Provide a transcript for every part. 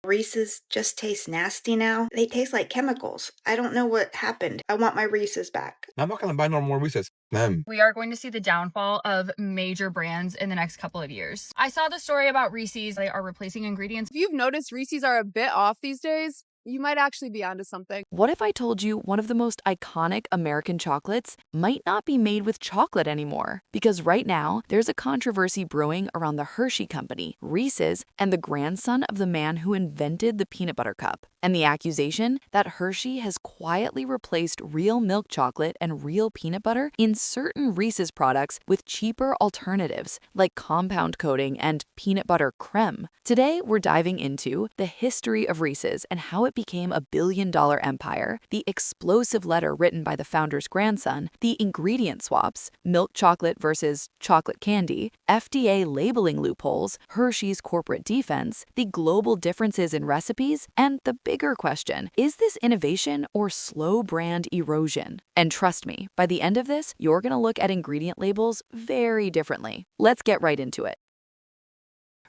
Reese's just taste nasty now. They taste like chemicals. I don't know what happened. I want my Reese's back. I'm not gonna buy no more Reese's. We are going to see the downfall of major brands in the next couple of years. I saw the story about Reese's. They are replacing ingredients. If you've noticed Reese's are a bit off these days, you might actually be onto something. What if I told you one of the most iconic American chocolates might not be made with chocolate anymore? Because right now, there's a controversy brewing around the Hershey Company, Reese's, and the grandson of the man who invented the peanut butter cup. And the accusation that Hershey has quietly replaced real milk chocolate and real peanut butter in certain Reese's products with cheaper alternatives like compound coating and peanut butter creme. Today, we're diving into the history of Reese's and how it became a billion-dollar empire, the explosive letter written by the founder's grandson, the ingredient swaps, milk chocolate versus chocolate candy, FDA labeling loopholes, Hershey's corporate defense, the global differences in recipes, and the bigger question, is this innovation or slow brand erosion? And trust me, by the end of this, you're going to look at ingredient labels very differently. Let's get right into it.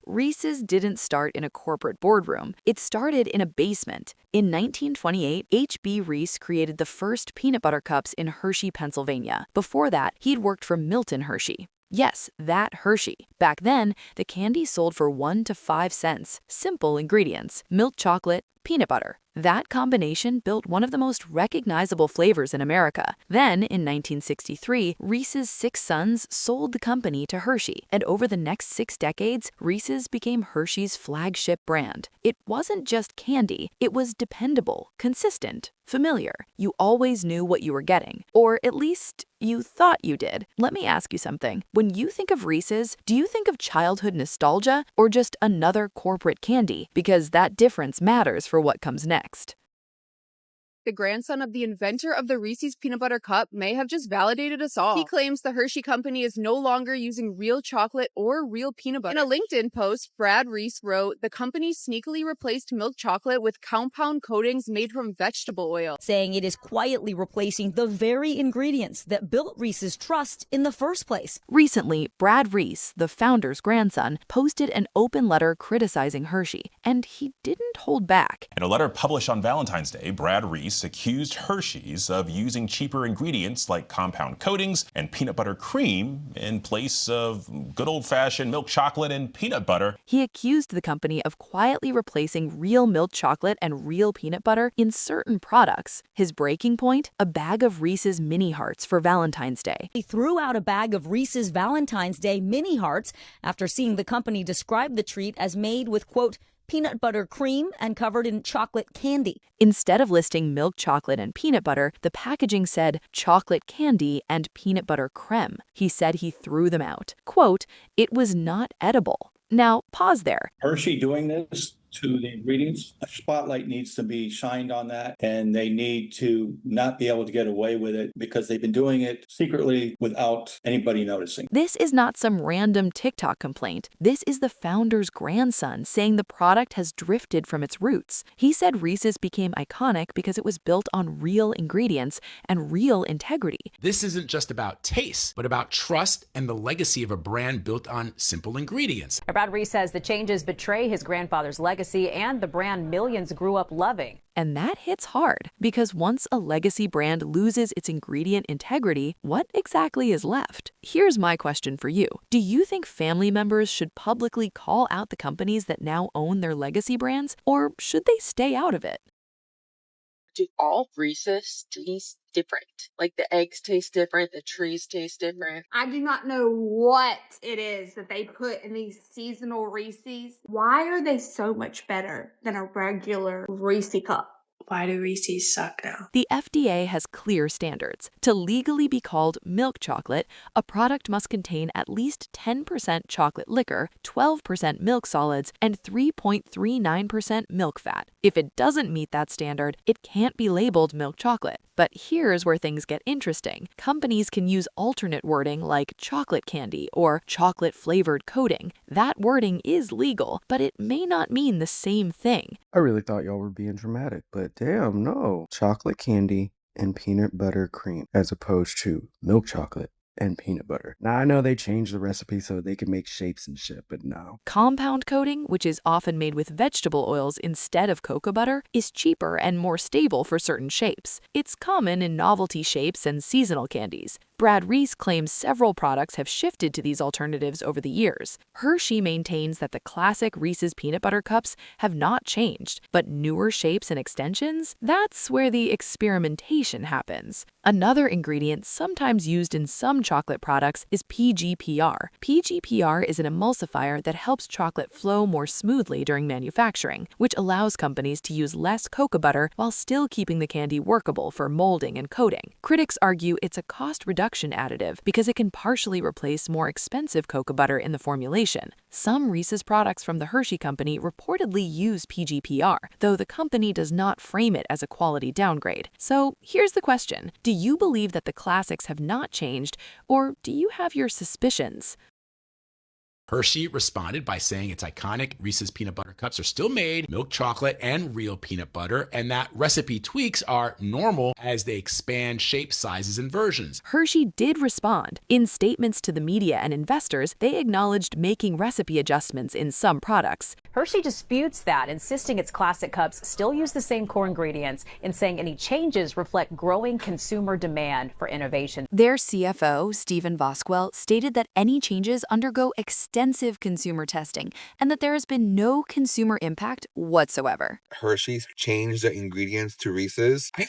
Reese's didn't start in a corporate boardroom. It started in a basement. In 1928, H.B. Reese created the first peanut butter cups in Hershey, Pennsylvania. Before that, he'd worked for Milton Hershey. Yes, that Hershey. Back then, the candy sold for 1 to 5 cents. Simple ingredients: milk chocolate, peanut butter. That combination built one of the most recognizable flavors in America. Then, in 1963, Reese's 6 sons sold the company to Hershey, and over the next 6 decades, Reese's became Hershey's flagship brand. It wasn't just candy, it was dependable, consistent, familiar. You always knew what you were getting, or at least you thought you did. Let me ask you something. When you think of Reese's, do you think of childhood nostalgia or just another corporate candy? Because that difference matters for what comes next. The grandson of the inventor of the Reese's Peanut Butter Cup may have just validated us all. He claims the Hershey Company is no longer using real chocolate or real peanut butter. In a LinkedIn post, Brad Reese wrote, "The company sneakily replaced milk chocolate with compound coatings made from vegetable oil," saying it is quietly replacing the very ingredients that built Reese's trust in the first place. Recently, Brad Reese, the founder's grandson, posted an open letter criticizing Hershey, and he didn't hold back. In a letter published on Valentine's Day, Brad Reese accused Hershey's of using cheaper ingredients like compound coatings and peanut butter cream in place of good old-fashioned milk chocolate and peanut butter. He accused the company of quietly replacing real milk chocolate and real peanut butter in certain products. His breaking point? A bag of Reese's Mini Hearts for Valentine's Day. He threw out a bag of Reese's Valentine's Day Mini Hearts after seeing the company describe the treat as made with, quote, peanut butter cream and covered in chocolate candy. Instead of listing milk chocolate and peanut butter, the packaging said chocolate candy and peanut butter creme. He said he threw them out. Quote, "It was not edible." Now, pause there. Hershey doing this to the ingredients, a spotlight needs to be shined on that, and they need to not be able to get away with it because they've been doing it secretly without anybody noticing. This is not some random TikTok complaint. This is the founder's grandson saying the product has drifted from its roots. He said Reese's became iconic because it was built on real ingredients and real integrity. This isn't just about taste, but about trust and the legacy of a brand built on simple ingredients. Brad Reese says the changes betray his grandfather's legacy and the brand millions grew up loving. And that hits hard, because once a legacy brand loses its ingredient integrity, what exactly is left? Here's my question for you. Do you think family members should publicly call out the companies that now own their legacy brands, or should they stay out of it? Do all Reese's taste different? Like the eggs taste different, the trees taste different? I do not know what it is that they put in these seasonal Reese's. Why are they so much better than a regular Reese cup? Why do Reese's suck now? The FDA has clear standards. To legally be called milk chocolate, a product must contain at least 10% chocolate liquor, 12% milk solids, and 3.39% milk fat. If it doesn't meet that standard, it can't be labeled milk chocolate. But here's where things get interesting. Companies can use alternate wording like chocolate candy or chocolate-flavored coating. That wording is legal, but it may not mean the same thing. I really thought y'all were being dramatic, but damn, no. Chocolate candy and peanut butter cream as opposed to milk chocolate and peanut butter. Now, I know they changed the recipe so they can make shapes and shit, but no. Compound coating, which is often made with vegetable oils instead of cocoa butter, is cheaper and more stable for certain shapes. It's common in novelty shapes and seasonal candies. Brad Reese claims several products have shifted to these alternatives over the years. Hershey maintains that the classic Reese's peanut butter cups have not changed, but newer shapes and extensions, that's where the experimentation happens. Another ingredient sometimes used in some chocolate products is PGPR. PGPR is an emulsifier that helps chocolate flow more smoothly during manufacturing, which allows companies to use less cocoa butter while still keeping the candy workable for molding and coating. Critics argue it's a cost reduction additive because it can partially replace more expensive cocoa butter in the formulation. Some Reese's products from the Hershey Company reportedly use PGPR, though the company does not frame it as a quality downgrade. So here's the question. Do you believe that the classics have not changed, or do you have your suspicions? Hershey responded by saying its iconic Reese's peanut butter cups are still made, milk chocolate, and real peanut butter, and that recipe tweaks are normal as they expand shape, sizes, and versions. Hershey did respond. In statements to the media and investors, they acknowledged making recipe adjustments in some products. Hershey disputes that, insisting its classic cups still use the same core ingredients and saying any changes reflect growing consumer demand for innovation. Their CFO, Stephen Vosquell, stated that any changes undergo extensive consumer testing and that there has been no consumer impact whatsoever. Hershey's changed the ingredients to Reese's. I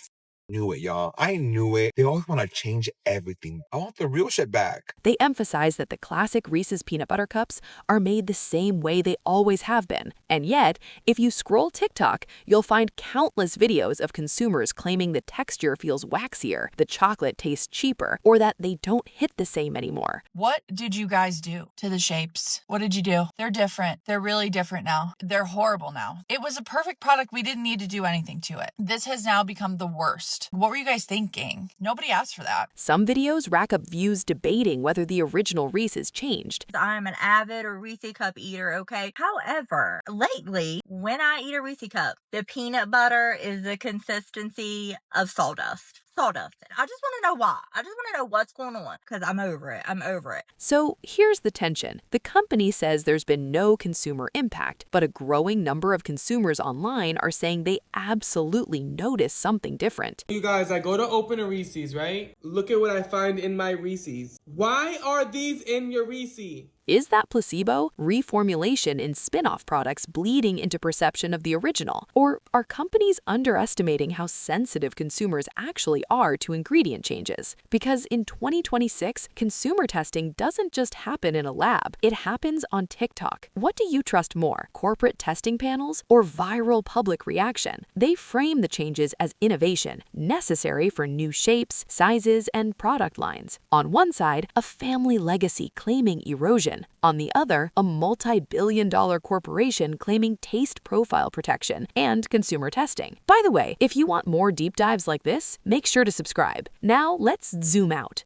knew it, y'all. I knew it. They always want to change everything. I want the real shit back. They emphasize that the classic Reese's peanut butter cups are made the same way they always have been. And yet, if you scroll TikTok, you'll find countless videos of consumers claiming the texture feels waxier, the chocolate tastes cheaper, or that they don't hit the same anymore. What did you guys do to the shapes? What did you do? They're different. They're really different now. They're horrible now. It was a perfect product. We didn't need to do anything to it. This has now become the worst. What were you guys thinking? Nobody asked for that. Some videos rack up views debating whether the original Reese's changed. I'm an avid Reese cup eater, okay? However, lately, when I eat a Reese cup, the peanut butter is the consistency of sawdust. Sawdust. I just want to know why. I just want to know what's going on because I'm over it. I'm over it. So here's the tension. The company says there's been no consumer impact, but a growing number of consumers online are saying they absolutely notice something different. You guys, I go to open a Reese's, right? Look at what I find in my Reese's. Why are these in your Reese's? Is that placebo, reformulation in spin-off products bleeding into perception of the original? Or are companies underestimating how sensitive consumers actually are to ingredient changes? Because in 2026, consumer testing doesn't just happen in a lab, it happens on TikTok. What do you trust more, corporate testing panels or viral public reaction? They frame the changes as innovation, necessary for new shapes, sizes, and product lines. On one side, a family legacy claiming erosion. On the other, a multi-billion-dollar corporation claiming taste profile protection and consumer testing. By the way, if you want more deep dives like this, make sure to subscribe. Now, let's zoom out.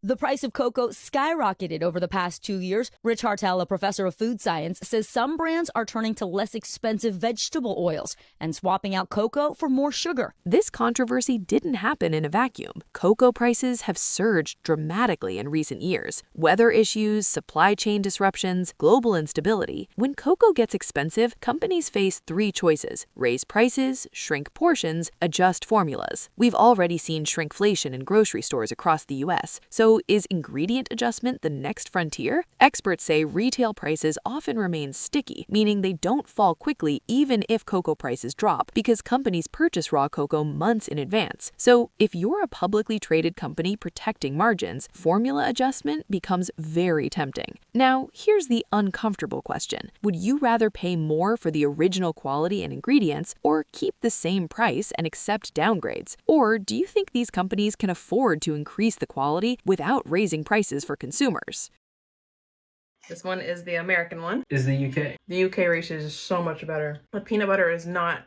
The price of cocoa skyrocketed over the past 2 years. Rich Hartel, a professor of food science, says some brands are turning to less expensive vegetable oils and swapping out cocoa for more sugar. This controversy didn't happen in a vacuum. Cocoa prices have surged dramatically in recent years. Weather issues, supply chain disruptions, global instability. When cocoa gets expensive, companies face three choices: raise prices, shrink portions, adjust formulas. We've already seen shrinkflation in grocery stores across the U.S., so is ingredient adjustment the next frontier? Experts say retail prices often remain sticky, meaning they don't fall quickly even if cocoa prices drop, because companies purchase raw cocoa months in advance. So if you're a publicly traded company protecting margins, formula adjustment becomes very tempting. Now, here's the uncomfortable question. Would you rather pay more for the original quality and ingredients, or keep the same price and accept downgrades? Or do you think these companies can afford to increase the quality without raising prices for consumers? This one is the American one. Is the UK. The UK Reese's is so much better. The peanut butter is not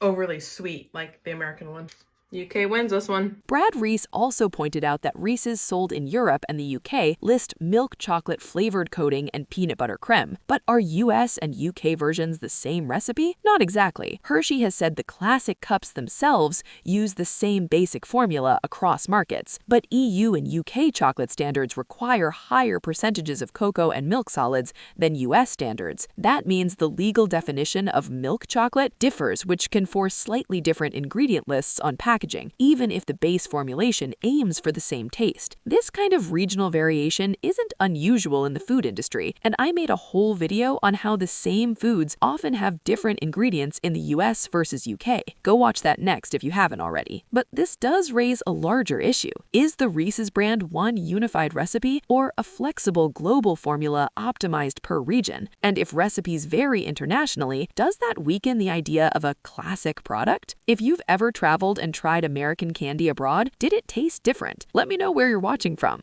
overly sweet like the American one. UK wins this one. Brad Reese also pointed out that Reese's sold in Europe and the UK list milk chocolate flavored coating and peanut butter creme. But are US and UK versions the same recipe? Not exactly. Hershey has said the classic cups themselves use the same basic formula across markets, but EU and UK chocolate standards require higher percentages of cocoa and milk solids than US standards. That means the legal definition of milk chocolate differs, which can force slightly different ingredient lists on packaging, even if the base formulation aims for the same taste. This kind of regional variation isn't unusual in the food industry, and I made a whole video on how the same foods often have different ingredients in the US versus UK. Go watch that next if you haven't already. But this does raise a larger issue. Is the Reese's brand one unified recipe or a flexible global formula optimized per region? And if recipes vary internationally, does that weaken the idea of a classic product? If you've ever traveled and tried American candy abroad, did it taste different? Let me know where you're watching from.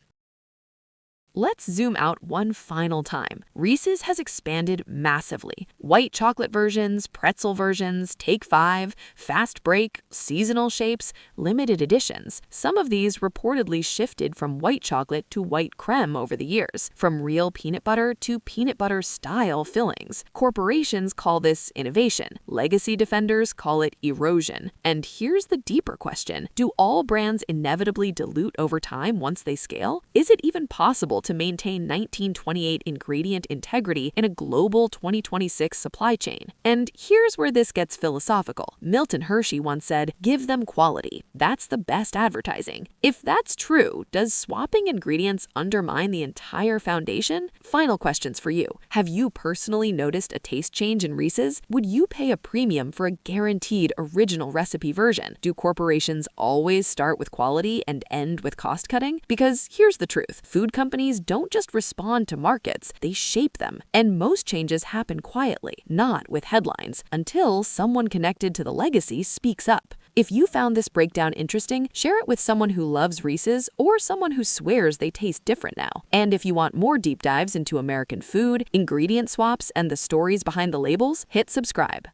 Let's zoom out one final time. Reese's has expanded massively. White chocolate versions, pretzel versions, Take 5, fast break, seasonal shapes, limited editions. Some of these reportedly shifted from white chocolate to white creme over the years, from real peanut butter to peanut butter style fillings. Corporations call this innovation. Legacy defenders call it erosion. And here's the deeper question. Do all brands inevitably dilute over time once they scale? Is it even possible to maintain 1928 ingredient integrity in a global 2026 supply chain? And here's where this gets philosophical. Milton Hershey once said, "Give them quality. That's the best advertising." If that's true, does swapping ingredients undermine the entire foundation? Final questions for you. Have you personally noticed a taste change in Reese's? Would you pay a premium for a guaranteed original recipe version? Do corporations always start with quality and end with cost cutting? Because here's the truth. Food companies don't just respond to markets, they shape them. And most changes happen quietly, not with headlines, until someone connected to the legacy speaks up. If you found this breakdown interesting, share it with someone who loves Reese's or someone who swears they taste different now. And if you want more deep dives into American food, ingredient swaps, and the stories behind the labels, hit subscribe.